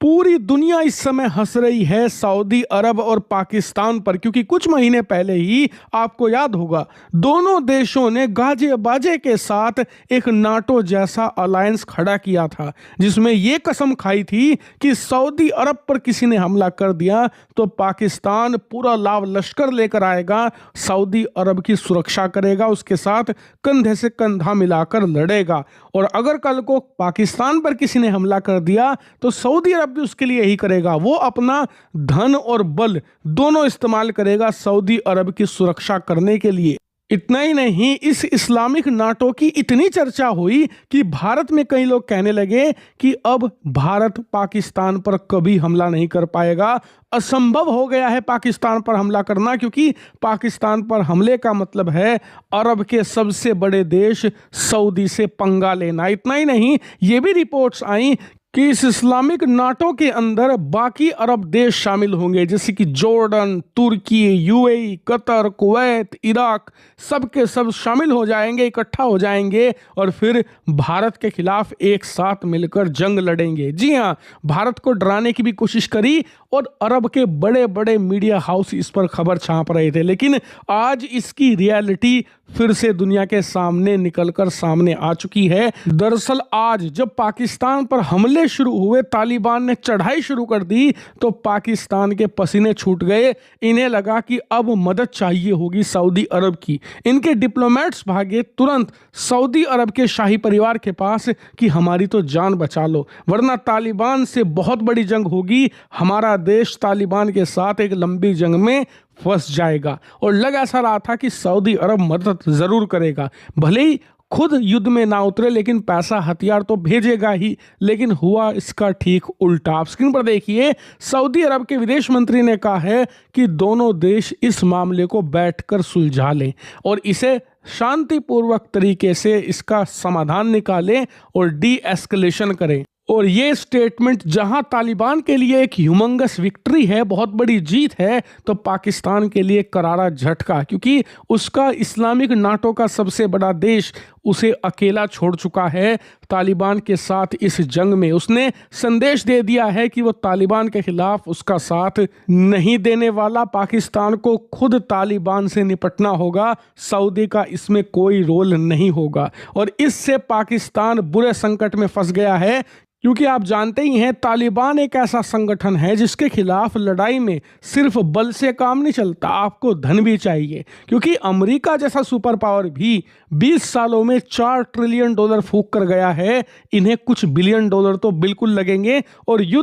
पूरी दुनिया इस समय हंस रही है सऊदी अरब और पाकिस्तान पर, क्योंकि कुछ महीने पहले ही आपको याद होगा दोनों देशों ने गाजे बाजे के साथ एक नाटो जैसा अलायंस खड़ा किया था, जिसमें यह कसम खाई थी कि सऊदी अरब पर किसी ने हमला कर दिया तो पाकिस्तान पूरा लाव लश्कर लेकर आएगा, सऊदी अरब की सुरक्षा करेगा, उसके साथ कंधे से कंधा मिलाकर लड़ेगा। और अगर कल को पाकिस्तान पर किसी ने हमला कर दिया तो सऊदी अरब भी उसके लिए यही करेगा, वो अपना धन और बल दोनों इस्तेमाल करेगा सऊदी अरब की सुरक्षा करने के लिए। इतना ही नहीं, इस इस्लामिक नाटो की इतनी चर्चा हुई कि भारत में कई लोग कहने लगे कि अब भारत पाकिस्तान पर कभी हमला नहीं कर पाएगा, असंभव हो गया है पाकिस्तान पर हमला करना, क्योंकि पाकिस्तान पर हमले का मतलब है अरब के सबसे बड़े देश सऊदी से पंगा लेना। इतना ही नहीं, ये भी रिपोर्ट्स आई कि इस इस्लामिक नाटो के अंदर बाकी अरब देश शामिल होंगे, जैसे कि जॉर्डन, तुर्की, यूएई, कतर, कुवैत, इराक, सब के सब शामिल हो जाएंगे, इकट्ठा हो जाएंगे और फिर भारत के खिलाफ एक साथ मिलकर जंग लड़ेंगे। जी हाँ, भारत को डराने की भी कोशिश करी और अरब के बड़े बड़े मीडिया हाउस इस पर खबर छाप रहे थे, लेकिन आज इसकी रियलिटी फिर से दुनिया के सामने निकलकर सामने आ चुकी है। दरअसल आज जब पाकिस्तान पर हमले शुरू हुए, तालिबान ने चढ़ाई शुरू कर दी, तो पाकिस्तान के पसीने छूट गए। इन्हें लगा कि अब मदद चाहिए होगी सऊदी अरब की। इनके डिप्लोमेट्स भागे तुरंत सऊदी अरब के शाही परिवार के पास कि हमारी तो जान बचा लो, वरना तालिबान से बहुत बड़ी जंग होगी, हमारा देश तालिबान के साथ एक लंबी जंग में फंस जाएगा। और लग ऐसा रहा था कि सऊदी अरब मदद जरूर करेगा, भले ही खुद युद्ध में ना उतरे लेकिन पैसा हथियार तो भेजेगा ही। लेकिन हुआ इसका ठीक उल्टा। आप स्क्रीन पर देखिए, सऊदी अरब के विदेश मंत्री ने कहा है कि दोनों देश इस मामले को बैठकर सुलझा लें और इसे शांतिपूर्वक तरीके से इसका समाधान निकालें और डी एस्केलेशन करें। और ये स्टेटमेंट जहां तालिबान के लिए एक ह्यूमंगस विक्ट्री है, बहुत बड़ी जीत है, तो पाकिस्तान के लिए करारा झटका, क्योंकि उसका इस्लामिक नाटो का सबसे बड़ा देश उसे अकेला छोड़ चुका है तालिबान के साथ इस जंग में। उसने संदेश दे दिया है कि वो तालिबान के खिलाफ उसका साथ नहीं देने वाला। पाकिस्तान को खुद तालिबान से निपटना होगा, सऊदी का इसमें कोई रोल नहीं होगा। और इससे पाकिस्तान बुरे संकट में फंस गया है, क्योंकि आप जानते ही हैं तालिबान एक ऐसा संगठन है जिसके खिलाफ लड़ाई में सिर्फ बल से काम नहीं चलता, आपको धन भी चाहिए। क्योंकि अमेरिका जैसा सुपर पावर भी 20 सालों में $4 ट्रिलियन फूंक कर गया है, इन्हें कुछ बिलियन डॉलर तो बिल्कुल लगेंगे और युद्ध